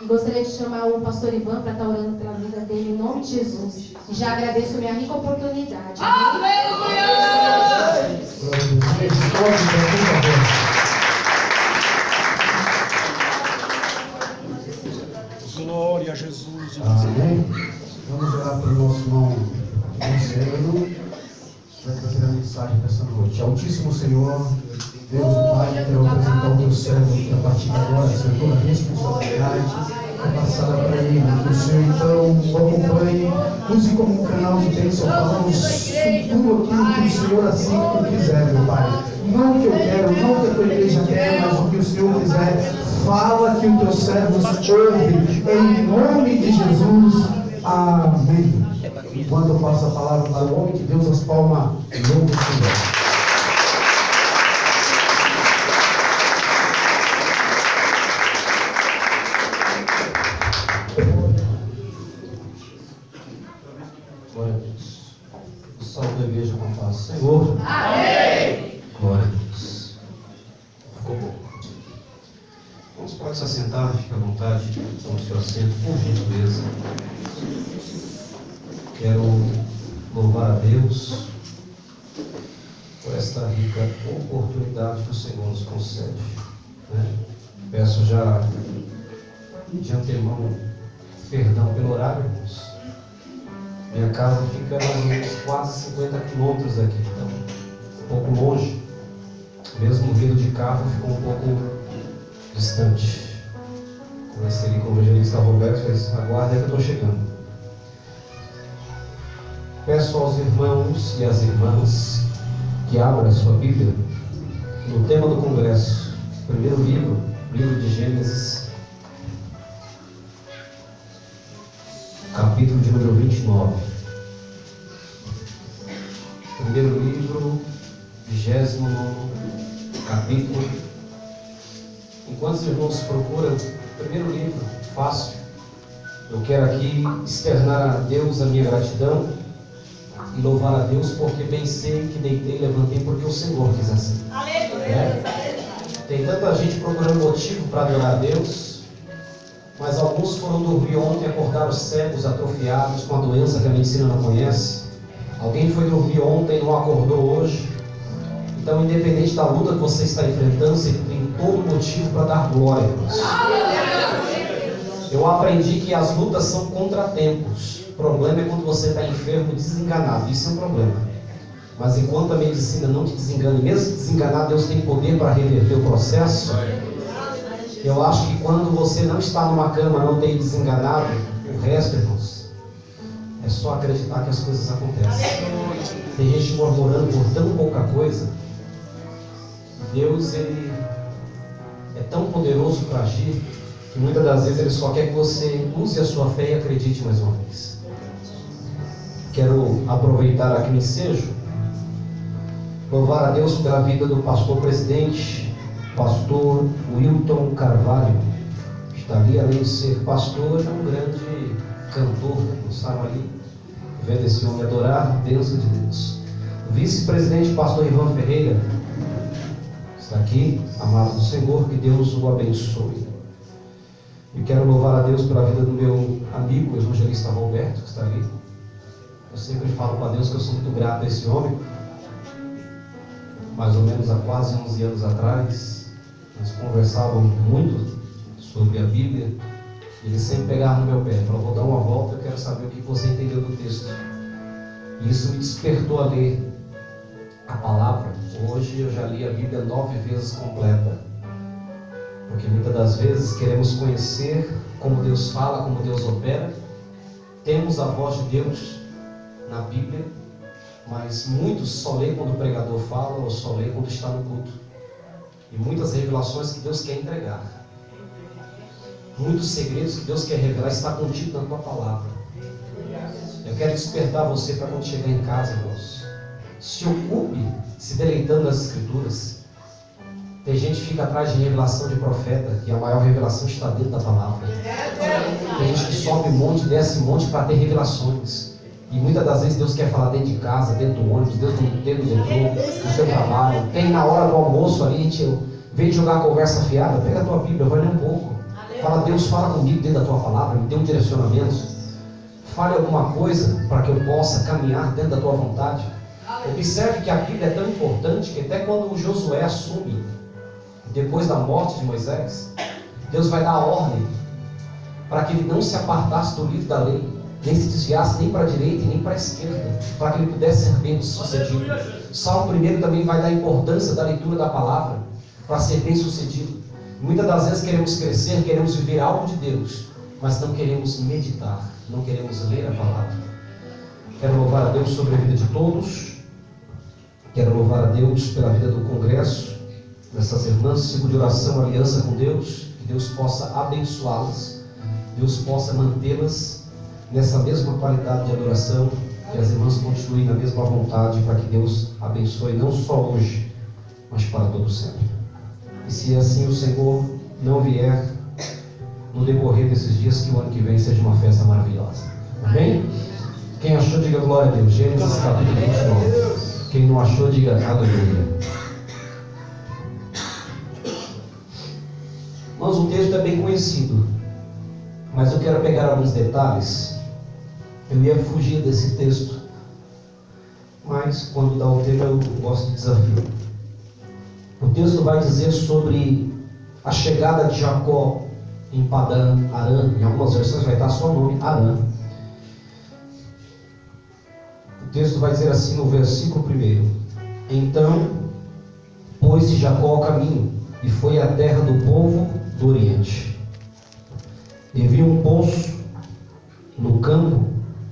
Gostaria de chamar o pastor Ivan para estar orando pela vida dele, em nome de Jesus. E já agradeço a minha rica oportunidade. Aleluia! Glória a Jesus. Amém. Vamos orar pelo nosso irmão Marcelo. Vai trazer a mensagem dessa noite. Altíssimo Senhor, Deus e Pai, quero apresentar o teu servo que a partir de agora, Senhor, toda a responsabilidade é passada para ele. Que o Senhor então o acompanhe, use como um canal de bênção, falamos tudo aquilo que o Senhor assim quiser, meu Pai. Não o que eu quero, não o que a tua igreja quer, mas o que o Senhor quiser. Fala que o teu servo se ouve, em nome de Jesus. Amém. Enquanto eu passo a palavra para o homem de Deus, as palmas em nome do Senhor. Glória a Deus. Saúde a igreja com paz. Senhor. Amém! Glória a Deus. Ficou bom. Vamos, pode se assentar, fique à vontade. Tome seu assento, por gentileza. Quero louvar a Deus por esta rica oportunidade que o Senhor nos concede. Peço já de antemão perdão pelo horário, irmãos. Minha casa fica mais ou menos quase 50 quilômetros daqui, então um pouco longe. Mesmo vindo de carro ficou um pouco distante. Comecei ali com o evangelista Roberto, mas aguarda que eu estou chegando. Peço aos irmãos e às irmãs que abram a sua Bíblia no tema do congresso, primeiro livro de Gênesis, capítulo de número 29. Primeiro livro, 29º capítulo. Enquanto os irmãos procuram o primeiro livro, fácil, eu quero aqui externar a Deus a minha gratidão e louvar a Deus, porque bem sei que deitei e levantei porque o Senhor quis assim. Tem tanta gente procurando motivo para adorar a Deus, mas alguns foram dormir ontem e acordaram cegos, atrofiados, com a doença que a medicina não conhece. Alguém foi dormir ontem e não acordou hoje. Então, independente da luta que você está enfrentando, você tem todo motivo para dar glória, irmãos. Eu aprendi que as lutas são contratempos. O problema é quando você está enfermo, desenganado. Isso é um problema. Mas enquanto a medicina não te desengana, e mesmo desenganado, Deus tem poder para reverter o processo. Eu acho que quando você não está numa cama, não tem desenganado, o resto, irmãos, é só acreditar que as coisas acontecem. Tem gente murmurando por tão pouca coisa. Deus, Ele é tão poderoso para agir, que muitas das vezes Ele só quer que você use a sua fé e acredite mais uma vez. Quero aproveitar aqui o ensejo, louvar a Deus pela vida do pastor presidente, pastor Wilton Carvalho. Está ali, além de ser pastor, é um grande cantor, não sabe ali, vendo esse homem adorar a bênção de Deus. Vice-presidente, pastor Ivan Ferreira, está aqui, amado do Senhor, que Deus o abençoe. E quero louvar a Deus pela vida do meu amigo, o evangelista Roberto, que está ali. Eu sempre falo para Deus que eu sou muito grato a esse homem. Mais ou menos há quase 11 anos atrás, nós conversávamos muito sobre a Bíblia. Ele sempre pegava no meu pé e falou: vou dar uma volta, eu quero saber o que você entendeu do texto. E isso me despertou a ler a palavra. Hoje eu já li a Bíblia 9 vezes completa. Porque muitas das vezes queremos conhecer como Deus fala, como Deus opera. Temos a voz de Deus na Bíblia, mas muitos só lê quando o pregador fala ou só lê quando está no culto. E muitas revelações que Deus quer entregar, muitos segredos que Deus quer revelar, está contido na tua palavra. Eu quero despertar você para quando chegar em casa, irmãos, se ocupe se deleitando nas Escrituras. Tem gente que fica atrás de revelação de profeta, e a maior revelação está dentro da palavra. Tem gente que sobe monte, desce monte para ter revelações. E muitas das vezes Deus quer falar dentro de casa, dentro do ônibus, dentro do metrô, no seu trabalho. Tem na hora do almoço ali, vem jogar a conversa fiada, pega a tua Bíblia, vai ler um pouco. Fala, Deus, fala comigo dentro da tua palavra, me dê um direcionamento. Fale alguma coisa para que eu possa caminhar dentro da tua vontade. Observe que a Bíblia é tão importante que até quando o Josué assume, depois da morte de Moisés, Deus vai dar a ordem para que ele não se apartasse do livro da lei, nem se desviasse nem para a direita e nem para a esquerda, para que ele pudesse ser bem sucedido. Salmo 1 também vai dar a importância da leitura da palavra para ser bem sucedido. Muitas das vezes queremos crescer, queremos viver algo de Deus, mas não queremos meditar, não queremos ler a palavra. Quero louvar a Deus sobre a vida de todos. Quero louvar a Deus pela vida do congresso, dessas irmãs, ciclo de oração, aliança com Deus, que Deus possa abençoá-las, Deus possa mantê-las nessa mesma qualidade de adoração, que as irmãs continuem na mesma vontade, para que Deus abençoe não só hoje, mas para todo sempre. E se assim o Senhor não vier no decorrer desses dias, que o ano que vem seja uma festa maravilhosa. Amém? Quem achou, diga glória a Deus. Gênesis capítulo 29. Quem não achou, diga aleluia. Mas o texto é bem conhecido, mas eu quero pegar alguns detalhes. Eu ia fugir desse texto, mas quando dá o tema eu gosto de desafio. O texto vai dizer sobre a chegada de Jacó em Padã Arã. Em algumas versões vai estar só o nome Arã. O texto vai dizer assim no versículo 1: Então pôs-se Jacó ao caminho e foi à terra do povo do Oriente. E viu um poço no campo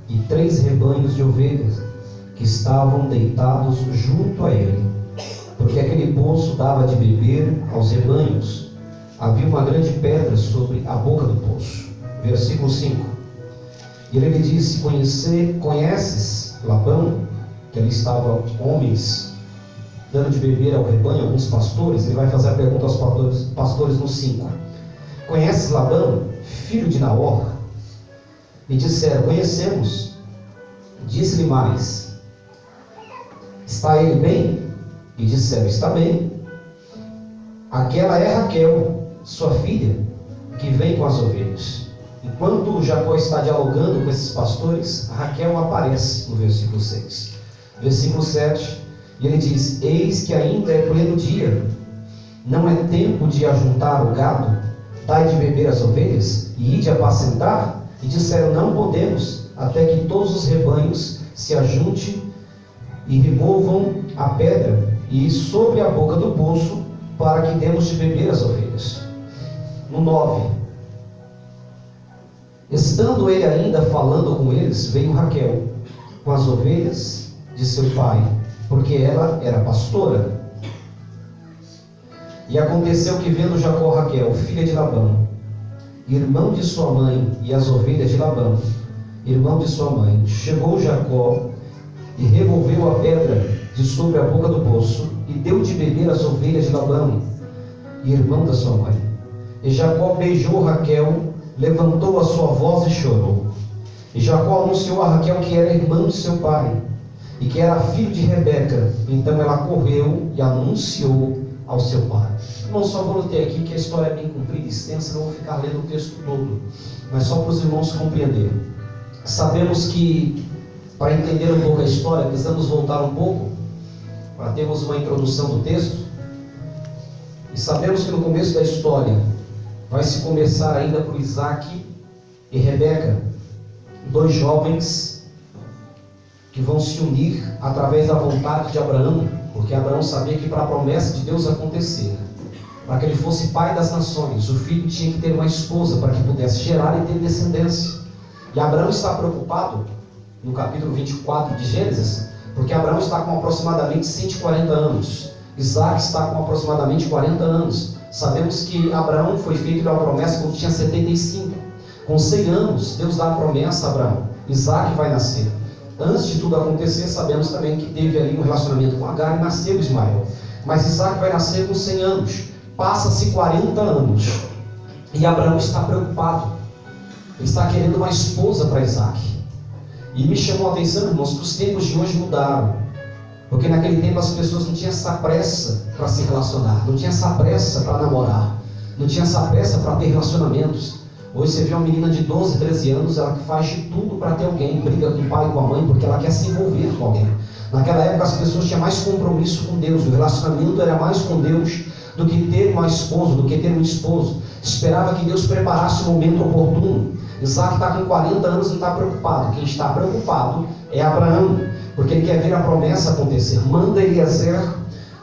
e 3 rebanhos de ovelhas que estavam deitados junto a ele, porque aquele poço dava de beber aos rebanhos. Havia uma grande pedra sobre a boca do poço. Versículo 5. E ele lhe disse: Conheces Labão? Que ali estavam homens dando de beber ao rebanho, alguns pastores. Ele vai fazer a pergunta aos pastores no 5. Conheces Labão, filho de Naor? E disseram: Conhecemos. Disse-lhe mais: Está ele bem? E disseram: Está bem. Aquela é Raquel, sua filha, que vem com as ovelhas. Enquanto Jacó está dialogando com esses pastores, Raquel aparece no versículo 6. Versículo 7, e ele diz: Eis que ainda é pleno dia, não é tempo de ajuntar o gado, dai de beber as ovelhas, e ide apacentar? E disseram: Não podemos, até que todos os rebanhos se ajuntem e removam a pedra, e sobre a boca do poço, para que demos de beber as ovelhas. No 9, estando ele ainda falando com eles, veio Raquel com as ovelhas de seu pai, porque ela era pastora. E aconteceu que, vendo Jacó Raquel, filha de Labão, irmão de sua mãe, e as ovelhas de Labão, irmão de sua mãe, chegou Jacó e removeu a pedra de sobre a boca do poço, e deu de beber as ovelhas de Labão, irmão da sua mãe. E Jacó beijou Raquel, levantou a sua voz e chorou. E Jacó anunciou a Raquel que era irmã de seu pai, e que era filho de Rebeca. Então ela correu e anunciou ao seu pai. Irmãos, só vou ter aqui que a história é bem comprida e extensa, não vou ficar lendo o texto todo, mas só para os irmãos compreenderem. Sabemos que, para entender um pouco a história, precisamos voltar um pouco, para termos uma introdução do texto. E sabemos que no começo da história vai se começar ainda por Isaac e Rebeca, 2 jovens que vão se unir através da vontade de Abraão, porque Abraão sabia que para a promessa de Deus acontecer, para que ele fosse pai das nações, o filho tinha que ter uma esposa para que pudesse gerar e ter descendência. E Abraão está preocupado, no capítulo 24 de Gênesis, porque Abraão está com aproximadamente 140 anos, Isaac está com aproximadamente 40 anos. Sabemos que Abraão foi feito uma promessa quando tinha 75. Com 100 anos, Deus dá a promessa a Abraão: Isaac vai nascer. Antes de tudo acontecer, sabemos também que teve ali um relacionamento com Agar e nasceu Ismael. Mas Isaac vai nascer com 100 anos. Passa-se 40 anos. E Abraão está preocupado. Ele está querendo uma esposa para Isaac. E me chamou a atenção, irmãos, que os tempos de hoje mudaram. Porque naquele tempo as pessoas não tinham essa pressa para se relacionar, não tinham essa pressa para namorar. não tinha essa pressa para ter relacionamentos. Hoje você vê uma menina de 12, 13 anos, ela faz de tudo para ter alguém, briga com o pai e com a mãe, porque ela quer se envolver com alguém. Naquela época as pessoas tinham mais compromisso com Deus, o relacionamento era mais com Deus do que ter uma esposa, do que ter um esposo. Esperava que Deus preparasse o momento oportuno. Isaac está com 40 anos e não está preocupado. Quem está preocupado é Abraão, porque ele quer ver a promessa acontecer. Manda Eliezer,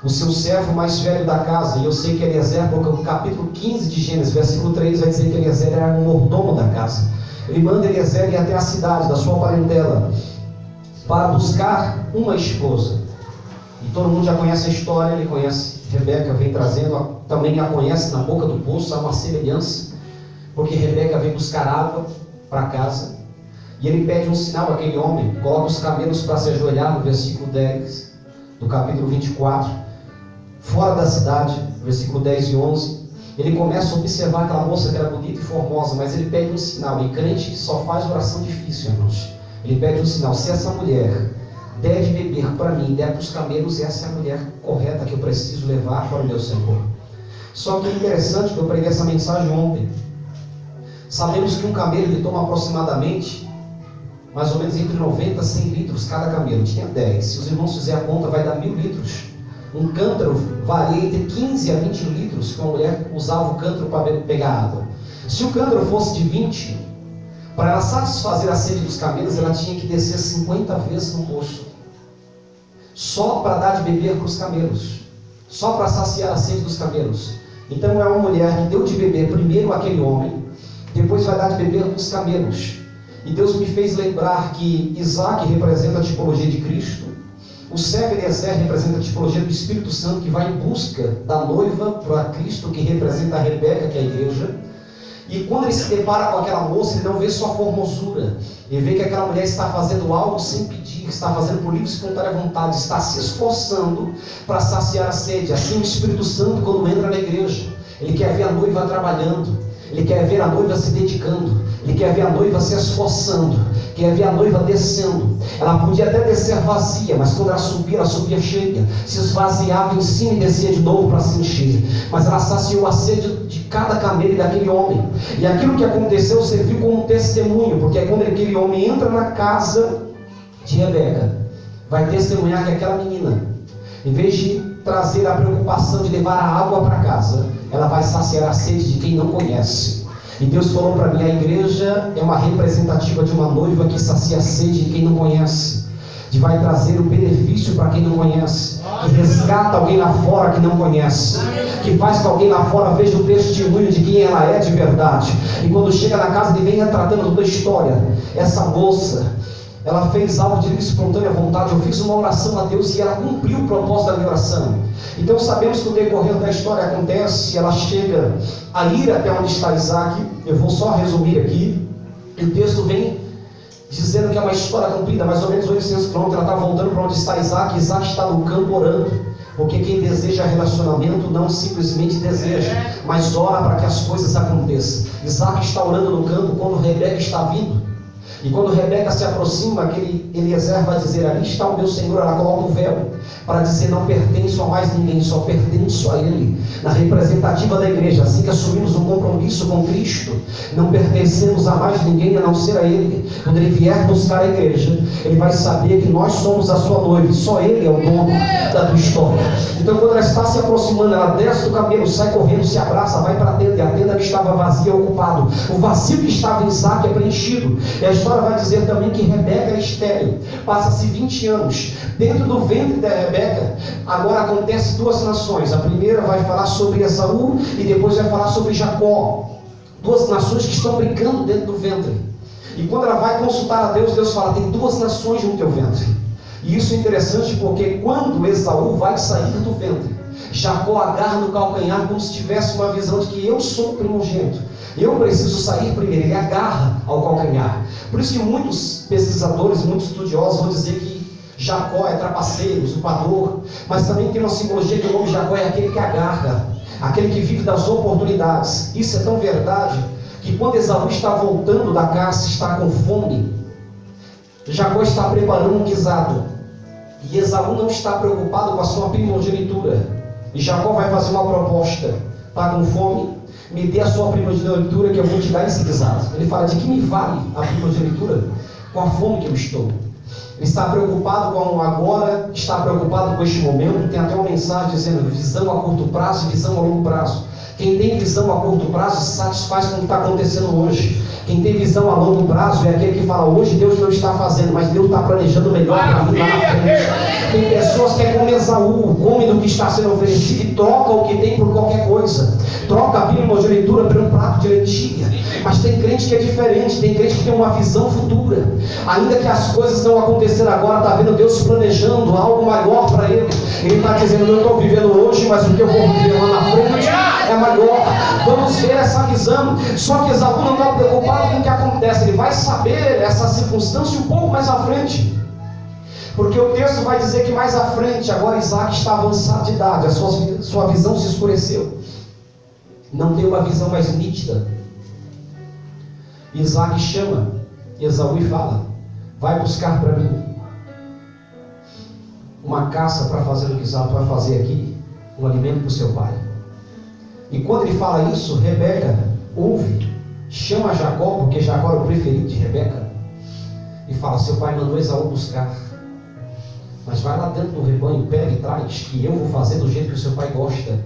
o seu servo mais velho da casa, e eu sei que Eliezer, porque no capítulo 15 de Gênesis, versículo 3, vai dizer que Eliezer era um mordomo da casa. Ele manda Eliezer ir até a cidade da sua parentela para buscar uma esposa. E todo mundo já conhece a história, ele conhece. Rebeca vem trazendo, também a conhece na boca do poço, há uma semelhança, porque Rebeca vem buscar água para casa, e ele pede um sinal àquele homem, coloca os camelos para se ajoelhar, no versículo 10 do capítulo 24, fora da cidade, versículo 10 e 11, ele começa a observar aquela moça que era bonita e formosa, mas ele pede um sinal, e crente só faz oração difícil, irmãos. Ele pede um sinal: se essa mulher der de beber para mim, der para os camelos, essa é a mulher correta que eu preciso levar para o meu Senhor. Só que é interessante que eu preguei essa mensagem ontem. Sabemos que um camelo ele toma aproximadamente mais ou menos entre 90 a 100 litros cada camelo. Tinha 10. Se os irmãos fizerem a conta, vai dar 1000 litros. Um cântaro varia entre 15 a 20 litros, que uma mulher usava o cântaro para pegar água. Se o cântaro fosse de 20, para ela satisfazer a sede dos camelos, ela tinha que descer 50 vezes no poço, só para dar de beber para os camelos, só para saciar a sede dos camelos. Então é uma mulher que deu de beber primeiro àquele homem, depois vai dar de beber para os camelos. E Deus me fez lembrar que Isaac representa a tipologia de Cristo, o servo Eliezer representa a tipologia do Espírito Santo, que vai em busca da noiva para Cristo, que representa a Rebeca, que é a igreja. E quando ele se depara com aquela moça, ele não vê sua formosura, ele vê que aquela mulher está fazendo algo sem pedir, está fazendo por livre e espontânea vontade, está se esforçando para saciar a sede. Assim o Espírito Santo, quando entra na igreja, ele quer ver a noiva trabalhando, ele quer ver a noiva se dedicando, ele quer ver a noiva se esforçando, quer ver a noiva descendo. Ela podia até descer vazia, mas quando ela subia cheia, se esvaziava em cima e descia de novo para se encher. Mas ela saciou a sede de cada camelo e daquele homem. E aquilo que aconteceu serviu como um testemunho, porque quando aquele homem entra na casa de Rebeca, vai testemunhar que aquela menina, em vez de trazer a preocupação de levar a água para casa, ela vai saciar a sede de quem não conhece. E Deus falou para mim: a igreja é uma representativa de uma noiva que sacia a sede de quem não conhece, que vai trazer o benefício para quem não conhece, que resgata alguém lá fora que não conhece, que faz que alguém lá fora veja o testemunho de quem ela é de verdade. E quando chega na casa, ele vem retratando toda a história. Essa moça, ela fez algo de livre e espontânea vontade. Eu fiz uma oração a Deus e ela cumpriu o propósito da minha oração. Então sabemos que o decorrer da história acontece, ela chega a ir até onde está Isaac. Eu vou só resumir aqui. E o texto vem dizendo que é uma história comprida, mais ou menos 800 quilômetros. Ela está voltando para onde está Isaac. Isaac está no campo orando, porque quem deseja relacionamento não simplesmente deseja, mas ora para que as coisas aconteçam. Isaac está orando no campo quando Rebeca está vindo. E quando Rebeca se aproxima, aquele Eliezer vai dizer: ali está o meu Senhor. Ela coloca o véu para dizer: não pertenço a mais ninguém, só pertenço a Ele. Na representativa da igreja, assim que assumimos um compromisso com Cristo, não pertencemos a mais ninguém a não ser a Ele. Quando Ele vier buscar a igreja, Ele vai saber que nós somos a sua noiva, só Ele é o dono da tua história. Então quando ela está se aproximando, ela desce do camelo, sai correndo, se abraça, vai para a tenda, e a tenda que estava vazia é ocupado. O vazio que estava em Isaac é preenchido. E a história vai dizer também que Rebeca é estéril. Passa-se 20 anos dentro do ventre da Rebeca. Agora acontece duas nações. A primeira vai falar sobre Esaú e depois vai falar sobre Jacó. Duas nações que estão brincando dentro do ventre. E quando ela vai consultar a Deus, Deus fala: tem duas nações no teu ventre. E isso é interessante porque quando Esaú vai sair do ventre, Jacó agarra no calcanhar como se tivesse uma visão de que eu sou o primogênito, eu preciso sair primeiro. Ele agarra ao calcanhar. Por isso que muitos pesquisadores, muitos estudiosos vão dizer que Jacó é trapaceiro, usurpador, mas também tem uma simbologia que o nome Jacó é aquele que agarra, aquele que vive das oportunidades. Isso é tão verdade que quando Esaú está voltando da caça, está com fome, Jacó está preparando um guisado, e Esaú não está preocupado com a sua primogenitura. E Jacó vai fazer uma proposta: está com fome, me dê a sua primogenitura que eu vou te dar em zigue-zague. Ele fala, de que me vale a primogenitura com a fome que eu estou? Ele está preocupado com o agora, está preocupado com este momento. Tem até uma mensagem dizendo visão a curto prazo e visão a longo prazo. Quem tem visão a curto prazo se satisfaz com o que está acontecendo hoje. Quem tem visão a longo prazo é aquele que fala, hoje Deus não está fazendo, mas Deus está planejando melhor para mim lá na frente. Tem pessoas que é como Esaú, come do que está sendo oferecido e troca o que tem por qualquer coisa. Troca a primogenitura por um prato de lentilha. Mas tem crente que é diferente, tem crente que tem uma visão futura. Ainda que as coisas não aconteceram agora, está vendo Deus planejando algo maior para ele. Ele está dizendo, eu estou vivendo hoje, mas o que eu vou viver lá na frente é maior. Vamos ver essa visão. Só que Esaú não está preocupado com o que acontece. Ele vai saber essa circunstância um pouco mais à frente. Porque o texto vai dizer que mais à frente, agora Isaac está avançado de idade, a sua visão se escureceu. Não tem uma visão mais nítida. Isaac chama Esaú e fala, vai buscar para mim uma caça para fazer o que Isaac vai fazer aqui, um alimento para o seu pai. E quando ele fala isso, Rebeca ouve, chama Jacó, porque Jacó era o preferido de Rebeca, e fala, seu pai mandou Esaú buscar, mas vai lá dentro do rebanho, pega e traz, que eu vou fazer do jeito que o seu pai gosta,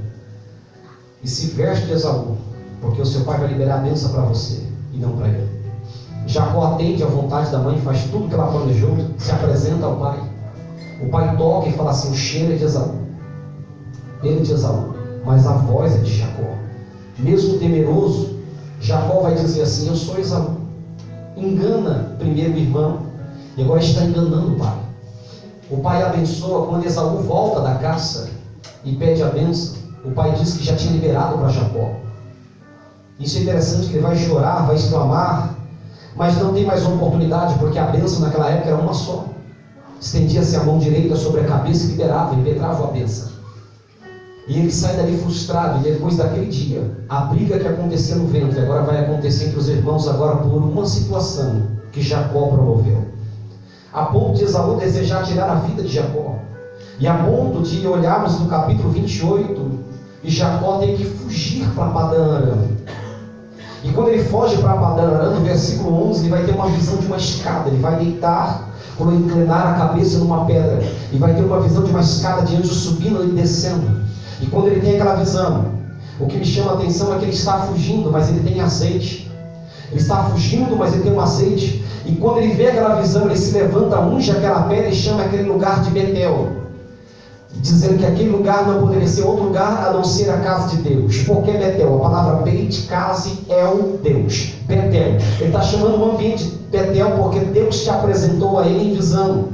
e se veste de Esaú, porque o seu pai vai liberar a bênção para você, e não para ele. Jacó atende à vontade da mãe, faz tudo que ela planejou, se apresenta ao pai. O pai toca e fala assim, o cheiro é de Esaú, ele é de Esaú, mas a voz é de Jacó. Mesmo temeroso, Jacó vai dizer assim, eu sou Esaú. Engana primeiro o irmão, e agora está enganando o pai. O pai abençoa quando Esaú volta da caça e pede a bênção. O pai diz que já tinha liberado para Jacó. Isso é interessante, que ele vai chorar, vai exclamar, mas não tem mais oportunidade, porque a bênção naquela época era uma só. Estendia-se a mão direita sobre a cabeça e liberava, e petrava a bênção. E ele sai dali frustrado, e depois daquele dia, a briga que acontecia no ventre, agora vai acontecer entre os irmãos, agora por uma situação que Jacó promoveu. A ponto de Esaú desejar tirar a vida de Jacó. E a ponto de olharmos no capítulo 28, e Jacó tem que fugir para Padã Arã. E quando ele foge para Padã Arã, no versículo 11, ele vai ter uma visão de uma escada. Ele vai deitar, quando inclinar a cabeça numa pedra, e vai ter uma visão de uma escada de anjos subindo e descendo. E quando ele tem aquela visão, o que me chama a atenção é que ele está fugindo, mas ele tem azeite. Ele está fugindo, mas ele tem um azeite. E quando ele vê aquela visão, ele se levanta, unge aquela pedra e chama aquele lugar de Betel, dizendo que aquele lugar não poderia ser outro lugar a não ser a casa de Deus. Por que Betel? A palavra Beit, case, El, Deus. Betel. Ele está chamando o ambiente de Betel porque Deus te apresentou a ele em visão.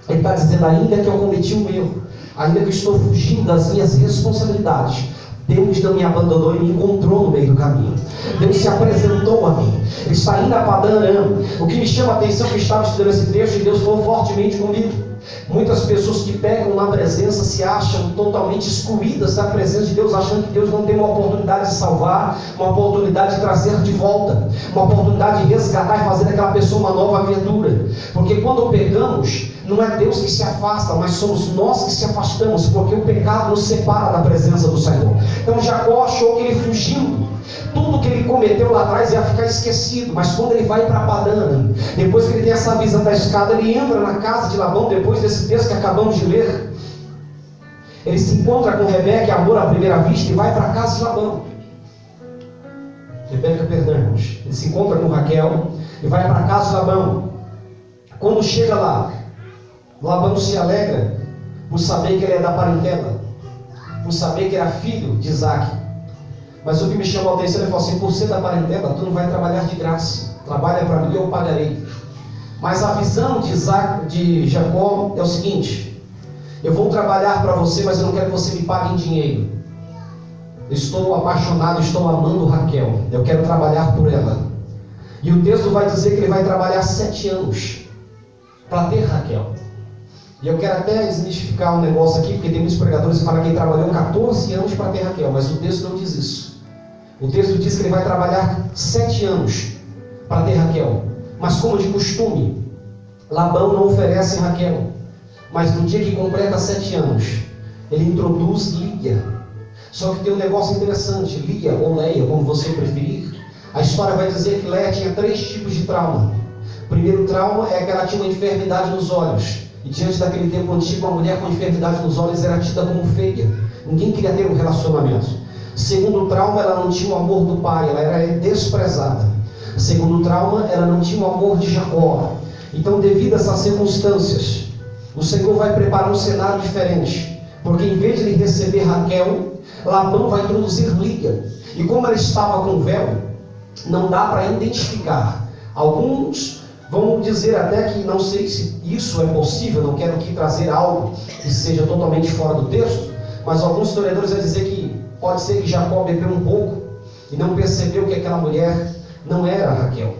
Ele está dizendo, ainda que eu cometi um erro, ainda que eu estou fugindo das minhas responsabilidades, Deus não me abandonou e me encontrou no meio do caminho. Deus se apresentou a mim. Ele está indo a Padã Arã. O que me chama a atenção é que eu estava estudando esse texto e Deus falou fortemente comigo. Muitas pessoas que pegam na presença se acham totalmente excluídas da presença de Deus, achando que Deus não tem uma oportunidade de salvar, uma oportunidade de trazer de volta, uma oportunidade de resgatar e fazer daquela pessoa uma nova aventura. Porque quando pecamos, não é Deus que se afasta, mas somos nós que se afastamos, porque o pecado nos separa da presença do Senhor. Então Jacó achou que ele fugindo, tudo que ele cometeu lá atrás ia ficar esquecido, mas quando ele vai para Padã Arã, depois que ele tem essa visão da escada, ele entra na casa de Labão, depois desse texto que acabamos de ler, ele se encontra com Rebeca, amor à primeira vista, e vai para a casa de Labão. Rebeca, perdão, irmãos. Ele se encontra com Raquel e vai para a casa de Labão. Quando chega lá, Labão se alegra por saber que ele é da parentela, por saber que era filho de Isaac. Mas o que me chamou a atenção, ele falou assim, por ser da parentela, tu não vai trabalhar de graça, trabalha para mim, eu pagarei. Mas a visão de Jacó é o seguinte, eu vou trabalhar para você, mas eu não quero que você me pague em dinheiro. Estou apaixonado, estou amando Raquel, eu quero trabalhar por ela. E o texto vai dizer que ele vai trabalhar 7 anos para ter Raquel. E eu quero até desmistificar um negócio aqui, porque tem muitos pregadores que falam que ele trabalhou 14 anos para ter Raquel, mas o texto não diz isso. O texto diz que ele vai trabalhar 7 anos para ter Raquel. Mas como de costume, Labão não oferece Raquel. Mas no dia que completa 7 anos, ele introduz Lia. Só que tem um negócio interessante, Lia ou Leia, como você preferir. A história vai dizer que Leia tinha 3 tipos de trauma. O primeiro trauma é que ela tinha uma enfermidade nos olhos. E diante daquele tempo antigo, uma mulher com enfermidade nos olhos era tida como feia. Ninguém queria ter um relacionamento. Segundo trauma, ela não tinha o amor do pai, ela era desprezada. Segundo trauma, ela não tinha o amor de Jacó. Então, devido a essas circunstâncias, o Senhor vai preparar um cenário diferente. Porque em vez de ele receber Raquel, Labão vai introduzir Lia. E como ela estava com véu, não dá para identificar. Alguns vão dizer até que não sei se isso é possível, não quero aqui trazer algo que seja totalmente fora do texto, mas alguns historiadores vão dizer que pode ser que Jacó bebeu um pouco e não percebeu que aquela mulher não era Raquel.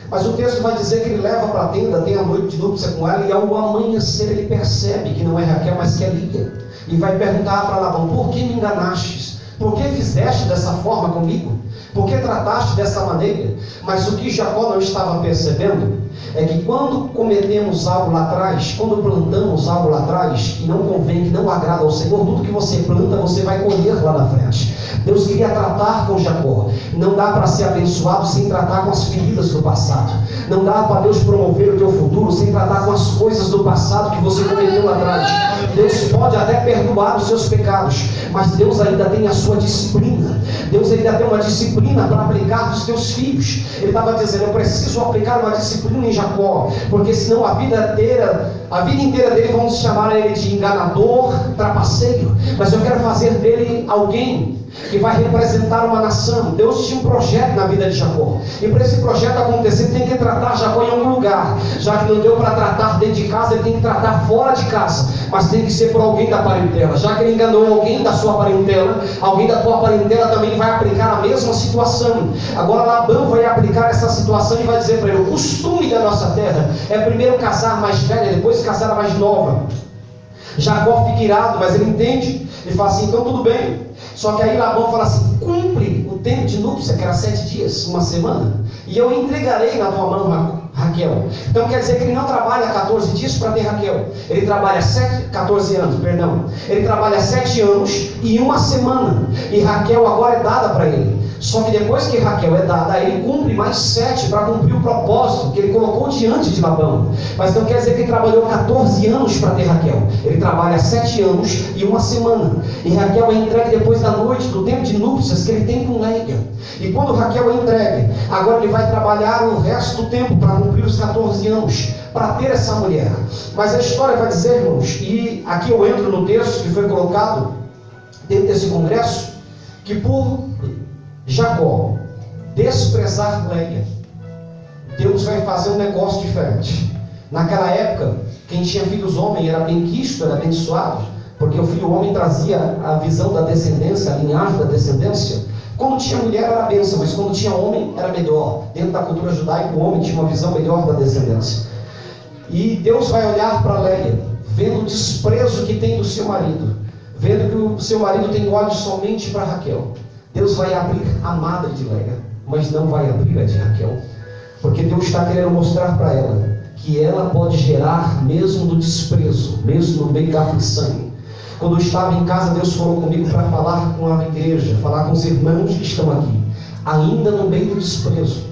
Mas o texto vai dizer que ele leva para a tenda, tem a noite de núpcia com ela, e ao amanhecer ele percebe que não é Raquel, mas que é Lia. E vai perguntar para Labão: por que me enganastes? Por que fizeste dessa forma comigo? Por que trataste dessa maneira? Mas o que Jacó não estava percebendo é que quando cometemos algo lá atrás, quando plantamos algo lá atrás, que não convém, que não agrada ao Senhor, tudo que você planta, você vai colher lá na frente. Deus queria tratar com Jacó. Não dá para ser abençoado sem tratar com as feridas do passado. Não dá para Deus promover o teu futuro sem tratar com as coisas do passado que você cometeu lá atrás. Deus pode até perdoar os seus pecados, mas Deus ainda tem a sua disciplina. Deus ainda tem uma disciplina para aplicar dos teus filhos. Ele estava dizendo: eu preciso aplicar uma disciplina em Jacó, porque senão a vida inteira dele vão chamar ele de enganador, trapaceiro. Mas eu quero fazer dele alguém que vai representar uma nação. Deus tinha um projeto na vida de Jacó, e para esse projeto acontecer tem que tratar Jacó em algum lugar. Já que não deu para tratar dentro de casa, ele tem que tratar fora de casa, mas tem que ser por alguém da parentela. Já que ele enganou alguém da sua parentela, alguém da tua parentela também vai aplicar a mesma situação. Agora Labão vai aplicar essa situação e vai dizer para ele: o costume da nossa terra é primeiro casar mais velha, depois casar a mais nova. Jacó fica irado, mas ele entende. Ele fala assim: então tudo bem. Só que aí Labão fala assim: cumpre o tempo de núpcia, que era 7 dias, uma semana, e eu entregarei na tua mão Raquel. Então quer dizer que ele não trabalha 14 dias para ter Raquel. Ele trabalha 14 anos, perdão. Ele trabalha 7 anos e 1 semana. E Raquel agora é dada para ele. Só que depois que Raquel é dada, ele cumpre mais 7 para cumprir o propósito que ele colocou diante de Labão. Mas não quer dizer que ele trabalhou 14 anos para ter Raquel. Ele trabalha 7 anos e 1 semana. E Raquel é entregue depois da noite, do tempo de núpcias que ele tem com Leia. E quando Raquel é entregue, agora ele vai trabalhar o resto do tempo para cumprir os 14 anos, para ter essa mulher. Mas a história vai dizer, irmãos, e aqui eu entro no texto que foi colocado dentro desse congresso, que por Jacó desprezar Leia, Deus vai fazer um negócio diferente. Naquela época, quem tinha filhos homem era bem quisto, era abençoado, porque o filho homem trazia a visão da descendência, a linhagem da descendência. Quando tinha mulher era bênção, mas quando tinha homem era melhor. Dentro da cultura judaica, o homem tinha uma visão melhor da descendência. E Deus vai olhar para Leia, vendo o desprezo que tem do seu marido, vendo que o seu marido tem olhos somente para Raquel. Deus vai abrir a madre de Leia, mas não vai abrir a de Raquel, porque Deus está querendo mostrar para ela que ela pode gerar mesmo do desprezo, mesmo no meio da aflição. Quando eu estava em casa, Deus falou comigo para falar com a igreja, falar com os irmãos que estão aqui. Ainda no meio do desprezo,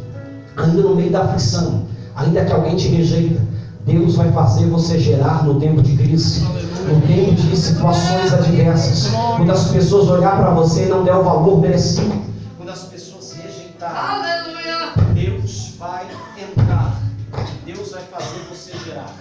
ainda no meio da aflição, ainda que alguém te rejeita, Deus vai fazer você gerar no tempo de crise, no tempo de situações adversas. Quando as pessoas olhar para você e não der o valor merecido, quando as pessoas se rejeitarem, Deus vai entrar, Deus vai fazer você gerar.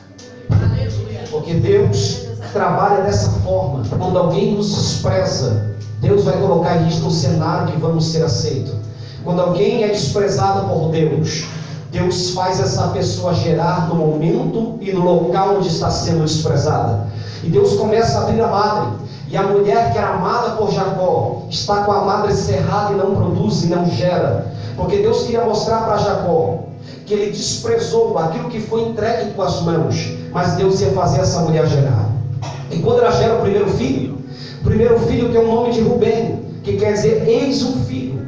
Porque Deus trabalha dessa forma. Quando alguém nos despreza, Deus vai colocar a gente num cenário que vamos ser aceitos. Quando alguém é desprezado por Deus, Deus faz essa pessoa gerar no momento e no local onde está sendo desprezada. E Deus começa a abrir a madre. E a mulher que era amada por Jacó está com a madre cerrada e não produz e não gera. Porque Deus queria mostrar para Jacó que ele desprezou aquilo que foi entregue em tuas mãos, mas Deus ia fazer essa mulher gerar. E quando ela gera o primeiro filho tem o nome de Rubem, que quer dizer eis um filho.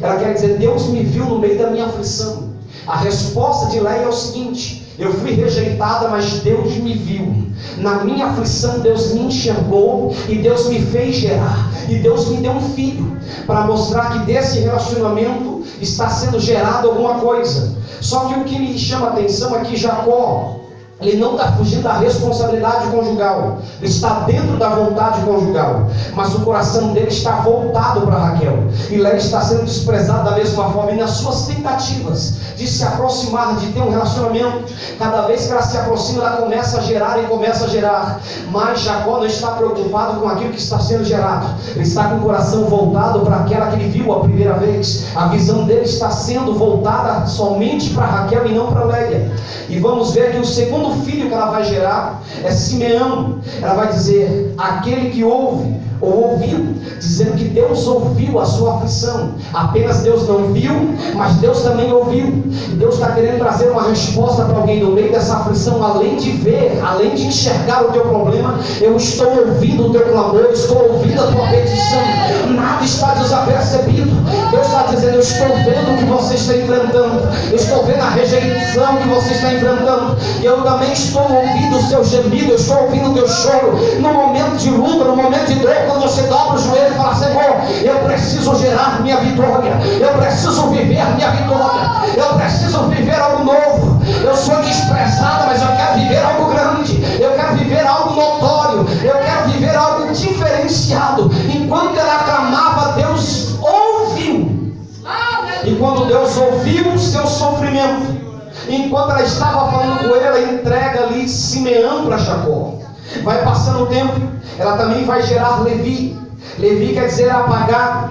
Ela quer dizer, Deus me viu no meio da minha aflição. A resposta de Leia é o seguinte: Eu fui rejeitada, mas Deus me viu. Na minha aflição, Deus me enxergou e Deus me fez gerar. E Deus me deu um filho para mostrar que desse relacionamento está sendo gerado alguma coisa. Só que o que me chama a atenção é que Jacó, ele não está fugindo da responsabilidade conjugal, ele está dentro da vontade conjugal, mas o coração dele está voltado para Raquel, e Léia está sendo desprezada da mesma forma. E nas suas tentativas de se aproximar, de ter um relacionamento, cada vez que ela se aproxima, ela começa a gerar, mas Jacó não está preocupado com aquilo que está sendo gerado, ele está com o coração voltado para aquela que ele viu a primeira vez. A visão dele está sendo voltada somente para Raquel e não para Léia. E vamos ver que o segundo filho que ela vai gerar é Simeão. Ela vai dizer: aquele que ouve ou ouviu, dizendo que Deus ouviu a sua aflição. Apenas Deus não viu, mas Deus também ouviu. E Deus está querendo trazer uma resposta para alguém no meio dessa aflição. Além de ver, além de enxergar o teu problema, eu estou ouvindo o teu clamor, eu estou ouvindo a tua petição. Nada está desapercebido. Deus está dizendo: eu estou vendo o que você está enfrentando, eu estou vendo a rejeição que você está enfrentando, e eu também estou ouvindo o seu gemido, eu estou ouvindo o teu choro. No momento de luta, no momento de dor, quando você dobra o joelho e fala: Senhor, eu preciso gerar minha vitória, eu preciso viver minha vitória, eu preciso viver algo novo. Eu sou desprezada, mas eu quero viver algo grande, eu quero viver algo notório, eu quero viver algo diferenciado. Enquanto ela clamava, Deus ouviu. E quando Deus ouviu o seu sofrimento, enquanto ela estava falando com ele, ela entrega ali Simeão para Jacó. Vai passando o tempo, ela também vai gerar Levi. Levi quer dizer apagado,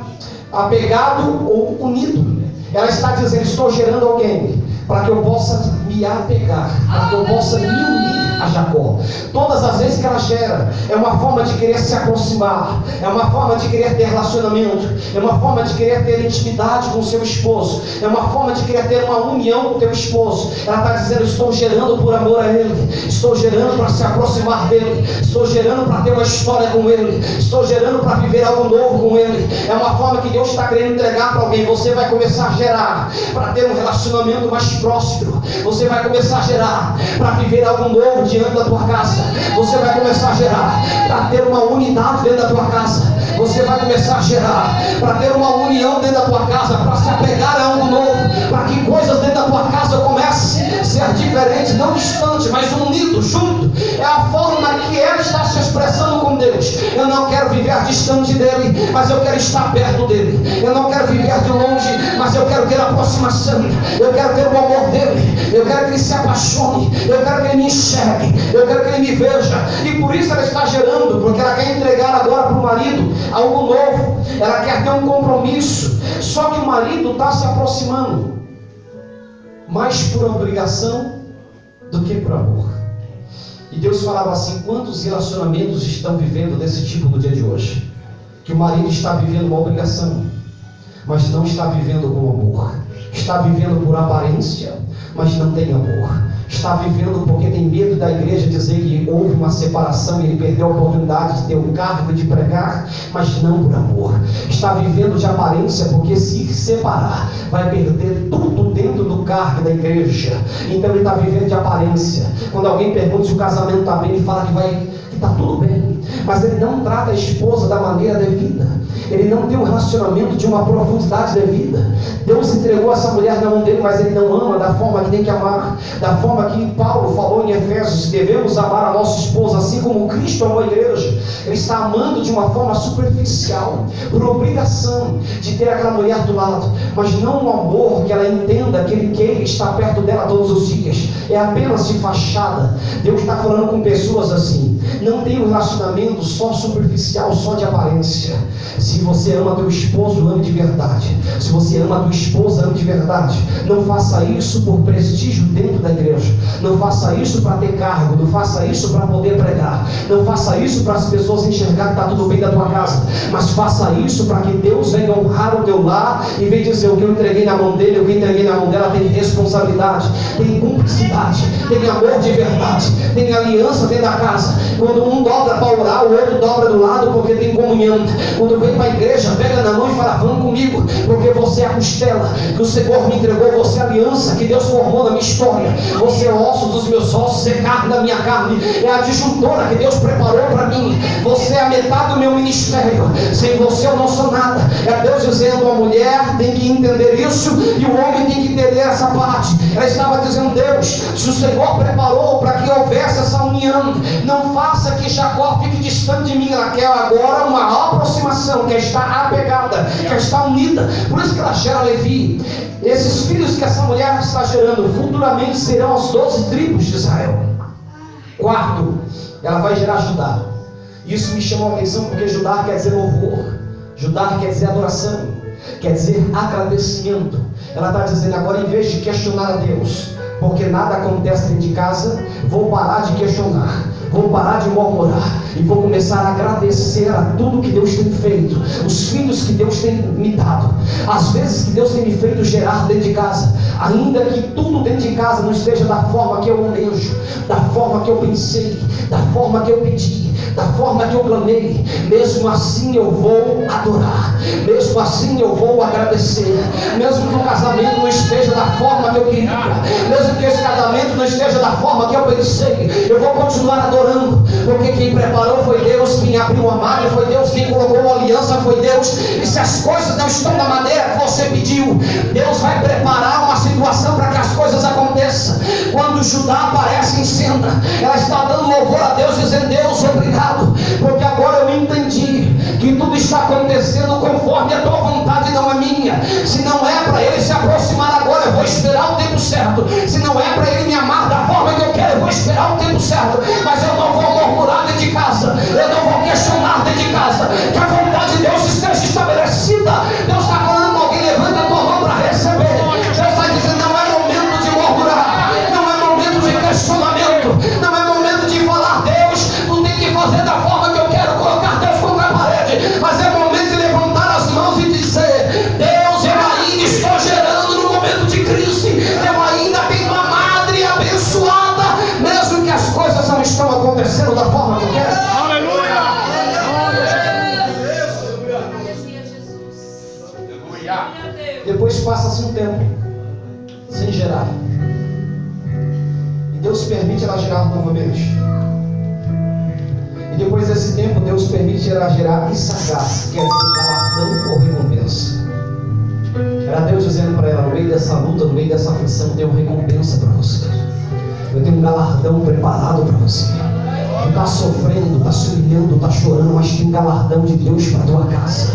apegado ou unido. Ela está dizendo: estou gerando alguém para que eu possa me apegar, para que eu possa me unir a Jacó. Todas as vezes que ela gera, é uma forma de querer se aproximar, é uma forma de querer ter relacionamento, é uma forma de querer ter intimidade com o seu esposo, é uma forma de querer ter uma união com o teu esposo. Ela está dizendo: estou gerando por amor a ele, estou gerando para se aproximar dele, estou gerando para ter uma história com ele, estou gerando para viver algo novo com ele. É uma forma que Deus está querendo entregar para alguém. Você vai começar a gerar para ter um relacionamento mais próspero, você vai começar a gerar para viver algo novo diante da tua casa, você vai começar a gerar para ter uma unidade dentro da tua casa, você vai começar a gerar para ter uma união dentro da tua casa, para se apegar a algo novo, para que coisas dentro da tua casa comecem a ser diferentes, não distante, mas unido, junto. É a forma que ela está se expressando com Deus. Eu não quero viver distante dele, mas eu quero estar perto dele. Eu não quero viver de longe, mas eu quero ter aproximação, eu quero ter o amor dele, eu quero que ele se apaixone, eu quero que ele me enxergue, eu quero que ele me veja. E por isso ela está gerando, porque ela quer entregar agora para o marido algo novo, ela quer ter um compromisso. Só que o marido está se aproximando mais por obrigação do que por amor. E Deus falava assim: quantos relacionamentos estão vivendo desse tipo no dia de hoje? Que o marido está vivendo uma obrigação, mas não está vivendo com amor, está vivendo por aparência, mas não tem amor, está vivendo porque tem medo da igreja dizer que houve uma separação e ele perdeu a oportunidade de ter um cargo de pregar, mas não por amor. Está vivendo de aparência porque se separar vai perder tudo dentro do cargo da igreja. Então ele está vivendo de aparência. Quando alguém pergunta se o casamento está bem, ele fala que está tudo bem, mas ele não trata a esposa da maneira devida, ele não tem um relacionamento de uma profundidade devida. Deus entregou essa mulher na mão dele, mas ele não ama da forma que tem que amar, da forma que Paulo falou em Efésios, que devemos amar a nossa esposa assim como Cristo amou a igreja. Ele está amando de uma forma superficial, por obrigação de ter aquela mulher do lado, mas não um amor que ela entenda que ele queira estar perto dela todos os dias. É apenas de fachada. Deus está falando com pessoas assim: não tem um relacionamento só superficial, só de aparência. Se você ama teu esposo, ame de verdade. Se você ama tua esposa, ame de verdade. Não faça isso por prestígio dentro da igreja, não faça isso para ter cargo, não faça isso para poder pregar, não faça isso para as pessoas enxergar que está tudo bem da tua casa, mas faça isso para que Deus venha honrar o teu lar e venha dizer: o que eu entreguei na mão dele, o que eu entreguei na mão dela tem responsabilidade, tem cumplicidade, tem amor de verdade, tem aliança dentro da casa. Quando um dobra para orar, o outro dobra do lado porque tem comunhão. Quando vem para a igreja, pega na mão e fala: vamos comigo, porque você é a costela que o Senhor me entregou, você é a aliança que Deus formou na minha história, você é o osso dos meus ossos, é carne da minha carne, é a disjuntora que Deus preparou para mim, você é a metade do meu ministério, sem você eu não sou nada. É Deus dizendo: a mulher tem que entender isso e o homem tem que entender essa parte. Ela estava dizendo: Deus, se o Senhor preparou para que houvesse essa união, não faça que Jacó fique distante de mim. Ela quer agora uma aproximação, quer estar apegada, quer estar unida. Por isso que ela gera Levi. Esses filhos que essa mulher está gerando futuramente serão as 12 tribos de Israel. Quarto, ela vai gerar Judá. Isso me chamou a atenção porque Judá quer dizer louvor, Judá quer dizer adoração, quer dizer agradecimento. Ela está dizendo agora, em vez de questionar a Deus, porque nada acontece dentro de casa, vou parar de questionar, vou parar de murmurar e vou começar a agradecer a tudo que Deus tem feito, os filhos que Deus tem me dado, as vezes que Deus tem me feito gerar dentro de casa, ainda que tudo dentro de casa não esteja da forma que eu almejo, da forma que eu pensei, da forma que eu pedi, da forma que eu clamei, mesmo assim eu vou adorar, mesmo assim eu vou agradecer, mesmo que o casamento não esteja da forma que eu queria, mesmo que esse casamento não esteja da forma que eu pensei, eu vou continuar adorando, porque quem preparou foi Deus, quem abriu a malha foi Deus, quem colocou a aliança foi Deus. E se as coisas não estão da maneira que você pediu, Deus vai preparar uma situação para que as coisas aconteçam. Quando Judá aparece em cena, ela está dando louvor a Deus, dizendo: Deus, obrigado, porque agora eu entendi que tudo está acontecendo conforme a tua vontade, não é minha. Se não é para ele se aproximar agora, eu vou esperar o tempo certo. Se não é para ele me amar da forma que eu quero, eu vou esperar o tempo certo. Mas eu não vou murmurar dentro de casa, eu não vou questionar dentro de casa, que a vontade de Deus esteja estabelecida. Deus está falando com alguém: levanta a tua mão para receber. Deus está dizendo: não é momento de murmurar, não é momento de questionamento, não é momento de falar: Deus, tu tem que fazer da forma que eu quero, colocar Deus contra a parede. Mas é momento de levantar as mãos e dizer: Deus, eu ainda estou gerando no momento de crise, eu ainda tenho uma madre abençoada, mesmo que as coisas não estão acontecendo da forma que eu quero. Aleluia! Depois passa-se um tempo sem gerar, e Deus permite ela gerar novamente. E depois desse tempo, Deus permite ela gerar Issacar, que quer dizer galardão ou recompensa. Era Deus dizendo para ela: no meio dessa luta, no meio dessa aflição, eu tenho recompensa para você, eu tenho um galardão preparado para você. Tu está sofrendo, está se humilhando, está chorando, mas tem galardão de Deus para a tua casa,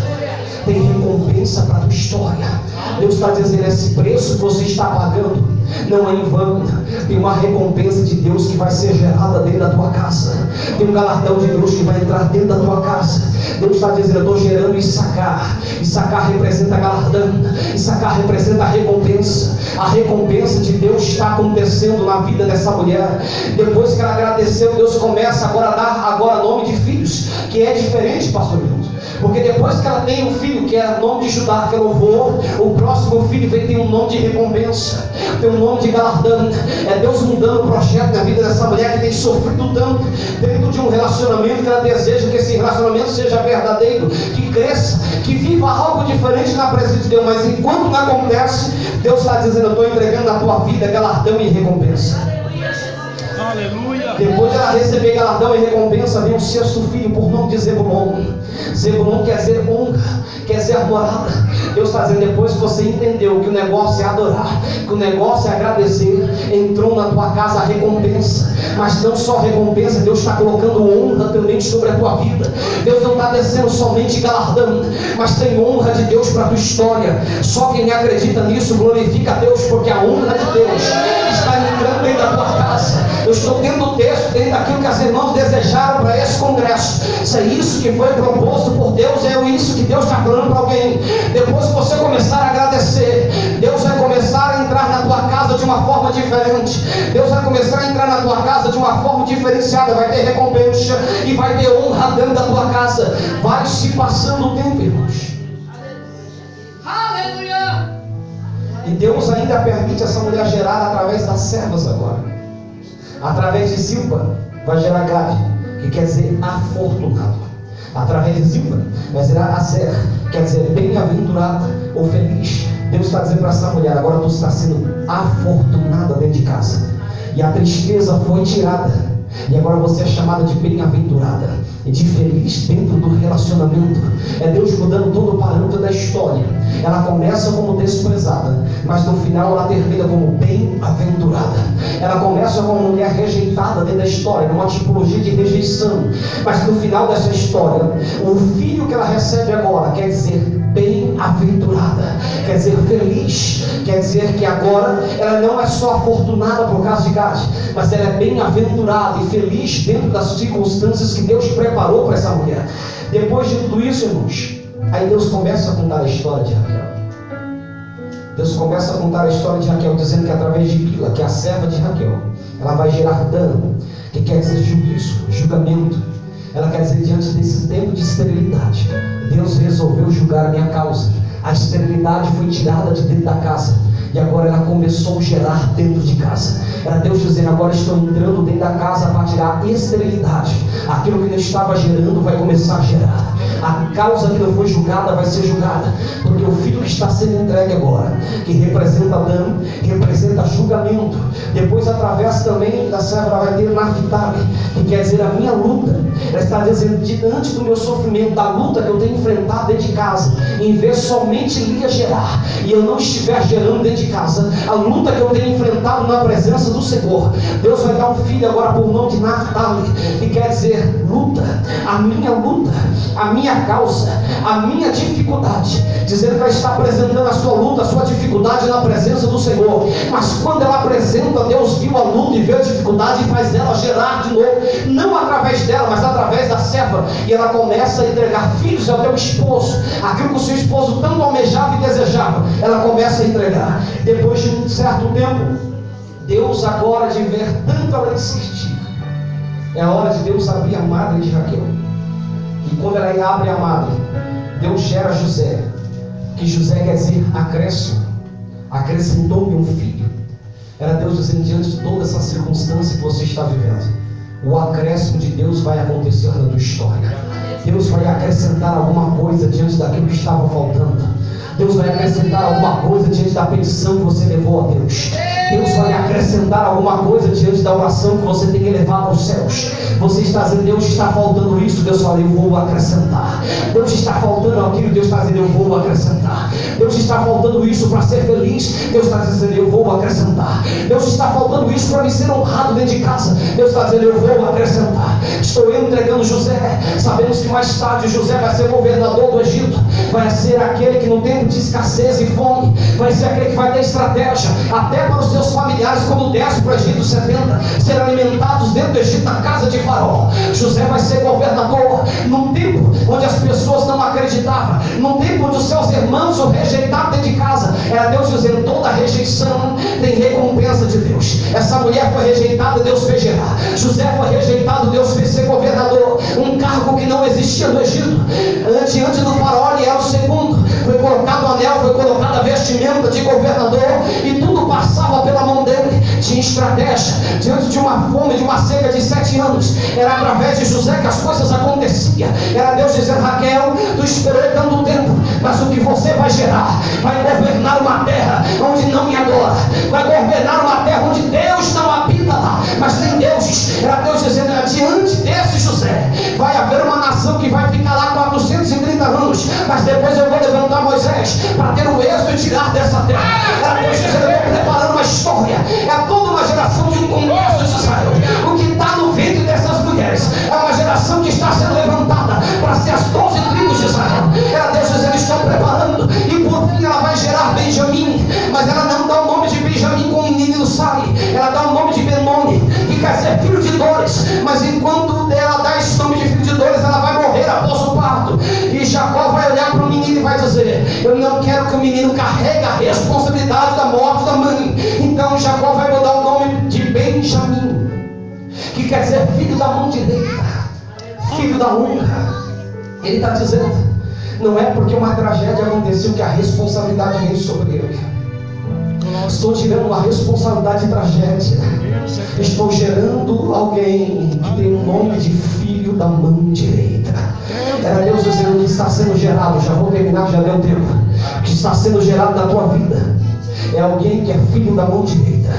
tem recompensa para a tua história. Deus está dizendo: esse preço que você está pagando não é em vão, tem uma recompensa de Deus que vai ser gerada dentro da tua casa, tem um galardão de Deus que vai entrar dentro da tua casa. Deus está dizendo: eu estou gerando Issacar. Issacar representa galardão, Issacar representa a recompensa de Deus está acontecendo na vida dessa mulher. Depois que ela agradeceu, Deus começa agora a dar nome de filhos, que é diferente, pastor Milton, porque depois que ela tem um filho que é o nome de Judá, que é louvor, o próximo filho vem ter um nome de recompensa, tem um nome de galardão. É Deus mudando o projeto na vida dessa mulher que tem sofrido tanto dentro de um relacionamento, que ela deseja que esse relacionamento seja verdadeiro, que cresça, que viva algo diferente na presença de Deus. Mas enquanto não acontece, Deus está dizendo: eu estou entregando na tua vida galardão e recompensa. Aleluia! Depois de ela receber galardão e recompensa, vem o sexto filho, por nome de Zebulon. Zebulon quer dizer honra, quer dizer morada. Deus está dizendo: depois que você entendeu que o negócio é adorar, que o negócio é agradecer, entrou na tua casa a recompensa. Mas não só recompensa, Deus está colocando honra também sobre a tua vida. Deus não está descendo somente galardão, mas tem honra de Deus para a tua história. Só quem acredita nisso glorifica a Deus, porque a honra de Deus está entrando dentro da tua casa. Eu estou dentro do texto, dentro daquilo que as irmãs desejaram para esse congresso. Se é isso que foi proposto por Deus, é isso que Deus está falando para alguém. Depois que você começar a agradecer, Deus vai começar a entrar na tua casa de uma forma diferente. Deus vai começar a entrar na tua casa de uma forma diferenciada. Vai ter recompensa e vai ter honra dentro da tua casa. Vai se passando o tempo, irmãos. Aleluia! E Deus ainda permite essa mulher gerar através das servas agora. Através de Zilpa vai gerar Gabe, que quer dizer afortunado. através de Zilpa, vai ser Aser, quer dizer bem-aventurada ou feliz. Deus está dizendo para essa mulher: agora tu está sendo afortunada dentro de casa, e a tristeza foi tirada, e agora você é chamada de bem-aventurada e de feliz dentro do relacionamento. É Deus mudando todo o parâmetro da história. Ela começa como desprezada, mas no final ela termina como bem-aventurada. Ela começa como uma mulher rejeitada dentro da história, numa tipologia de rejeição, mas no final dessa história, o filho que ela recebe agora quer dizer bem-aventurada, quer dizer feliz, quer dizer que agora ela não é só afortunada por causa de Gade, mas ela é bem-aventurada e feliz dentro das circunstâncias que Deus preparou para essa mulher. Depois de tudo isso, irmãos, aí Deus começa a contar a história de Raquel. Deus começa a contar a história de Raquel, dizendo que através de Bila, que é a serva de Raquel, ela vai gerar dano, que quer dizer juízo, julgamento. Ela quer dizer, diante desse tempo de esterilidade, Deus resolveu julgar a minha causa. A esterilidade foi tirada de dentro da casa, e agora ela começou a gerar dentro de casa. Era Deus dizendo: agora estou entrando dentro da casa para tirar a esterilidade. Aquilo que não estava gerando vai começar a gerar. A causa que não foi julgada vai ser julgada, porque o filho que está sendo entregue agora, que representa dano, representa julgamento. Depois através também da serva vai ter Naphtali, que quer dizer a minha luta. Ela está dizendo: diante do meu sofrimento, da luta que eu tenho enfrentado dentro de casa, em vez somente Lia gerar, e eu não estiver gerando dentro de casa, a luta que eu tenho enfrentado na presença do Senhor, Deus vai dar um filho agora por nome de Naphtali, que quer dizer luta, a minha causa, a minha dificuldade, dizendo que ela está apresentando a sua luta, a sua dificuldade na presença do Senhor. Mas quando ela apresenta, Deus viu a luta e viu a dificuldade e faz ela gerar de novo, não através dela, mas através da serva, e ela começa a entregar filhos ao teu esposo, aquilo que o seu esposo tanto almejava e desejava, ela começa a entregar. Depois de um certo tempo, Deus agora de ver tanto ela insistir, é a hora de Deus abrir a madre de Raquel. E quando ela abre a madre, Deus gera José, que José quer dizer acréscimo, acrescentou-me um filho. Era Deus dizendo: diante de toda essa circunstância que você está vivendo, o acréscimo de Deus vai acontecer na tua história. Deus vai acrescentar alguma coisa diante daquilo que estava faltando. Deus vai acrescentar alguma coisa diante da petição que você levou a Deus. Deus vai acrescentar alguma coisa diante da oração que você tem elevado aos céus. Você está dizendo: Deus, está faltando isso. Deus fala: eu vou acrescentar. Deus, está faltando aquilo. Deus está dizendo: eu vou acrescentar. Deus, está faltando isso para ser feliz. Deus está dizendo: eu vou acrescentar. Deus, está faltando isso para me ser honrado dentro de casa. Deus está dizendo: eu vou acrescentar. Estou eu entregando José. Sabemos que mais tarde José vai ser governador do Egito. Vai ser aquele que no tempo de escassez e fome, vai ser aquele que vai ter estratégia até para os seus familiares, quando desce para o Egito 70, ser alimentados dentro do Egito, na casa de Faraó. José vai ser governador num tempo onde as pessoas não acreditavam, num tempo onde os seus irmãos o rejeitavam dentro de casa. Era Deus dizendo: toda rejeição tem recompensa de Deus. Essa mulher foi rejeitada, Deus fez gerar. José foi rejeitado, Deus fez ser governador, um cargo que não existia no Egito. Diante do Faraó ele era o segundo. Foi colocado o anel, foi colocada a vestimenta de governador, e tudo passava pela mão dele. Tinha estratégia diante de uma fome, de uma seca de 7 anos. Era através de José que as coisas aconteciam. Era Deus dizendo: Raquel, tu esperou tanto tempo, mas o que você vai gerar vai governar uma terra onde não me adora, vai governar uma terra onde Deus não habita lá, mas tem deuses. Era Deus dizendo: diante desse José vai haver uma nação que vai ficar lá 430 anos, mas depois eu vou levantar Moisés para ter o êxito e tirar dessa terra. Era Deus dizendo: eu estou preparando uma história, é toda uma geração de um congresso de Israel. O que está no ventre dessas mulheres é uma geração que está sendo levantada para ser as 12 tribos de Israel. Era Deus dizendo: estou preparando, e por fim ela vai gerar Benjamim. Mas ela não dá o nome de Benjamim como o menino sai, ela dá o nome de Benoni, que quer ser filho de dores. Mas enquanto ela dá esse nome de filho de dores, ela vai morrer após o parto. E Jacó vai olhar para o menino e vai dizer: eu não quero que o menino carregue a responsabilidade da morte da mãe. Então Jacó vai mudar o nome de Benjamim, que quer dizer filho da mão direita, filho da honra. Ele está dizendo: não é porque uma tragédia aconteceu que a responsabilidade veio sobre ele. Estou tirando a responsabilidade de tragédia, estou gerando alguém que tem o nome de filho da mão direita. Era Deus dizendo que está sendo gerado, já vou terminar, já deu tempo, que está sendo gerado na tua vida. É alguém que é filho da mão direita,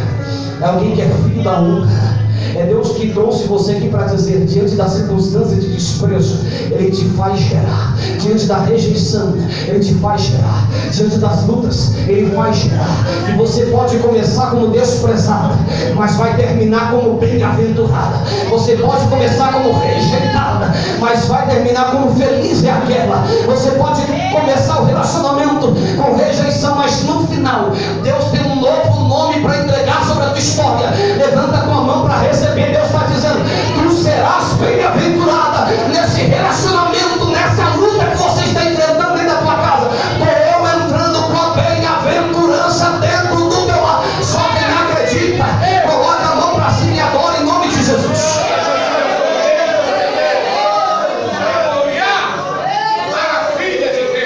é alguém que é filho da honra. É Deus que trouxe você aqui para dizer, diante da circunstância de desprezo, Ele te faz gerar. Diante da rejeição, Ele te faz gerar. Diante das lutas, Ele faz gerar. E você pode começar como desprezada, mas vai terminar como bem-aventurada. Você pode começar como rejeitada, mas vai terminar como feliz é aquela. Você pode começar o relacionamento com rejeição, mas no final, Deus tem um novo nome para entregar sobre a tua história. Levanta a tua mão para receber. Deus está dizendo, tu serás bem-aventurada nesse relacionamento, nessa luta que você está enfrentando dentro da tua casa. Estou eu entrando com a bem-aventurança dentro do teu lar. Só quem acredita, coloca a mão para cima e adora em nome de Jesus.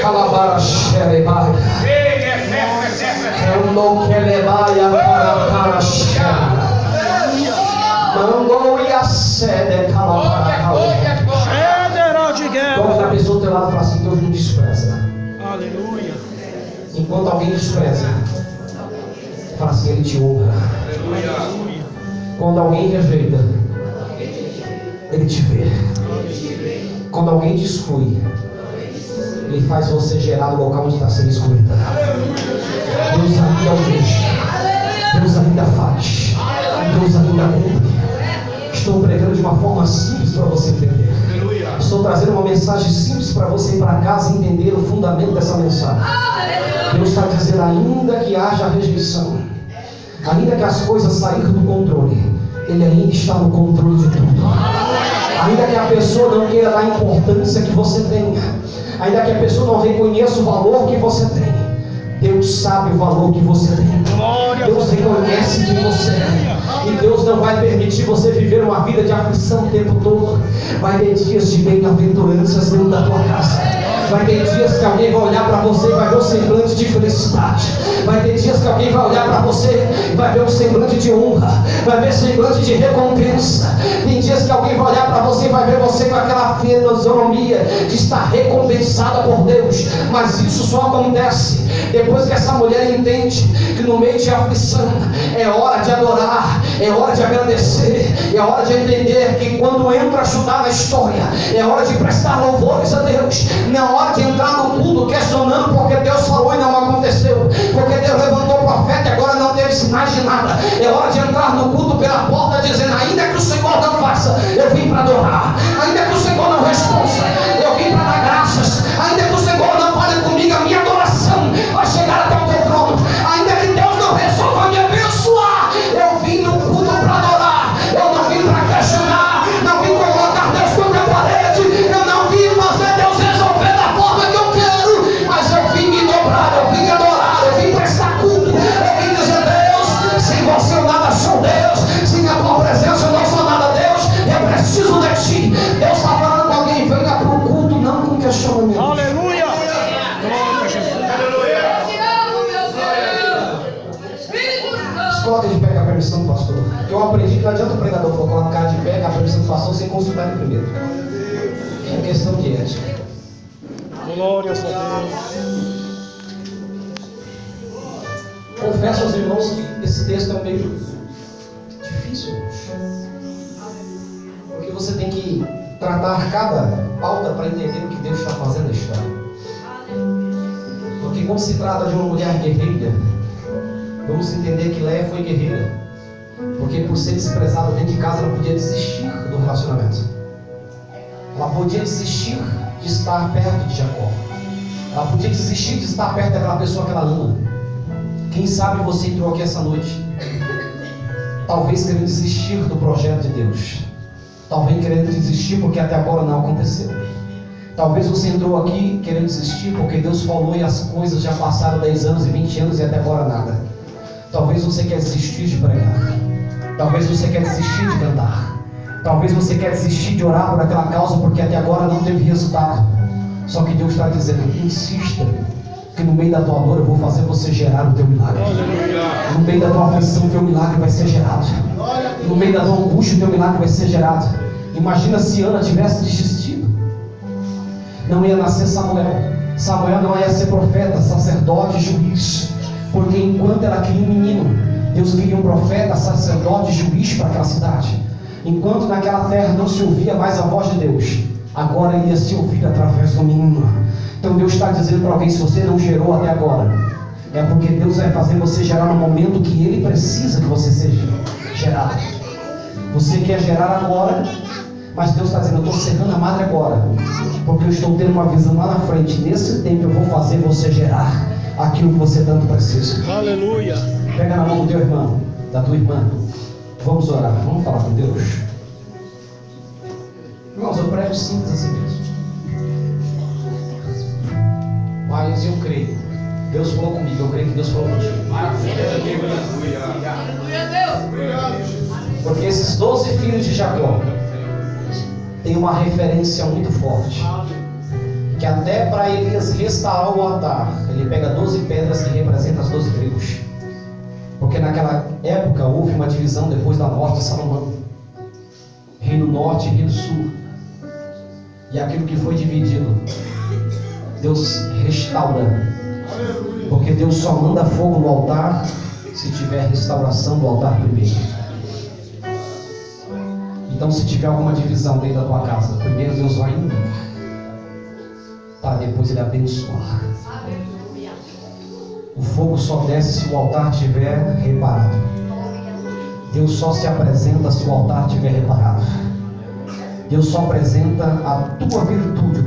Calabara xerebaia, eu não quelebaia para xerebaia. Mandou e a sede calabara. Toque na pessoa do teu lado e fala assim, Deus não despreza. Aleluia. Enquanto alguém despreza, fala assim, Ele te honra. Aleluia. Quando alguém rejeita, Ele te vê. Quando alguém te exclui, Ele faz você gerar no local onde está sendo excluída. Deus ainda almeja, Deus ainda faz, Deus ainda cumpre. Estou pregando de uma forma simples para você entender. Estou trazendo uma mensagem simples para você ir para casa e entender o fundamento dessa mensagem. Deus está dizendo, ainda que haja rejeição, ainda que as coisas saíram do controle, Ele ainda está no controle de tudo. Ainda que a pessoa não queira dar a importância que você tenha, ainda que a pessoa não reconheça o valor que você tem, Deus sabe o valor que você tem. Deus reconhece que você é. E Deus não vai permitir você viver uma vida de aflição o tempo todo. Vai ter dias de bem-aventuranças dentro da tua casa. Vai ter dias que alguém vai olhar para você e vai ver um semblante de felicidade. Vai ter dias que alguém vai olhar para você e vai ver um semblante de honra. Vai ver semblante de recompensa. Tem dias que alguém vai olhar para você e vai ver você com aquela fisionomia de estar recompensada por Deus. Mas isso só acontece depois que essa mulher entende que no meio de aflição é hora de adorar, é hora de agradecer, é hora de entender que quando entra a ajudar na história, é hora de prestar louvores a Deus. Não é hora de entrar no culto questionando porque Deus falou e não aconteceu, porque Deus levantou o profeta e agora não teve sinais de nada. É hora de entrar no culto pela porta dizendo, ainda que o Senhor não faça, eu vim para adorar. Ainda que o Senhor não responda, eu vim para dar graças. Ainda que o Senhor não fale comigo, a minha adoração vai chegar até o teu trono. Ainda que Deus não resolva me abençoar, eu vim no culto para adorar. Eu não vim para questionar, não vim colocar Deus contra a parede, eu não vim fazer Deus resolver da forma que eu quero, mas eu vim me dobrar, eu vim adorar, eu vim prestar culto, eu vim dizer, Deus, sem você eu nada sou, Deus, sem a tua presença eu não sou nada, Deus, eu preciso de ti. Deus está falando com alguém, venha para o culto, não com questionamento. Aleluia. Glória a Jesus. Coloca de pé com a permissão do pastor. Eu aprendi que não adianta o pregador colocar de pé com a permissão do pastor sem consultar ele primeiro. É questão de ética. Glória a Deus. Confesso aos irmãos que esse texto é meio difícil, porque você tem que tratar cada pauta para entender o que Deus está fazendo na história. Porque quando se trata de uma mulher guerreira, vamos entender que Léia foi guerreira, porque por ser desprezada dentro de casa ela podia desistir do relacionamento. Ela podia desistir de estar perto de Jacó. Ela podia desistir de estar perto daquela pessoa que ela ama. Quem sabe você entrou aqui essa noite, talvez querendo desistir do projeto de Deus, talvez querendo desistir porque até agora não aconteceu. Talvez você entrou aqui querendo desistir porque Deus falou e as coisas já passaram 10 anos e 20 anos e até agora nada. Talvez você quer desistir de pregar. Talvez você quer desistir de cantar. Talvez você quer desistir de orar por aquela causa porque até agora não teve resultado. Só que Deus está dizendo, insista, Que no meio da tua dor eu vou fazer você gerar o teu milagre. No meio da tua aflição o teu milagre vai ser gerado. No meio da tua angústia o teu milagre vai ser gerado. Imagina se Ana tivesse desistido. Não ia nascer Samuel. Samuel não ia ser profeta, sacerdote, juiz. Porque enquanto ela queria um menino, Deus queria um profeta, sacerdote, juiz para aquela cidade. Enquanto naquela terra não se ouvia mais a voz de Deus, agora ia se ouvir através do menino. Então Deus está dizendo para alguém: se você não gerou até agora, é porque Deus vai fazer você gerar no momento que Ele precisa que você seja gerado. Você quer gerar agora, mas Deus está dizendo: eu estou secando a madre agora, porque eu estou tendo uma visão lá na frente. Nesse tempo eu vou fazer você gerar aquilo que você tanto precisa. Aleluia. Pega na mão do teu irmão, da tua irmã. Vamos orar, vamos falar com Deus. Irmãos, eu prego simples assim mesmo. Mas eu creio. Deus falou comigo, eu creio que Deus falou contigo. Porque esses 12 filhos de Jacó têm uma referência muito forte. Que até para Elias restaurar o altar, ele pega 12 pedras que representam as 12 tribos. Porque naquela época houve uma divisão depois da morte de Salomão. Reino Norte e Reino Sul. E aquilo que foi dividido, Deus restaura. Porque Deus só manda fogo no altar se tiver restauração do altar primeiro. Então, se tiver alguma divisão dentro da tua casa, primeiro Deus vai unir, para depois Ele abençoar. O fogo só desce se o altar estiver reparado. Deus só se apresenta se o altar estiver reparado. Deus só apresenta a tua virtude,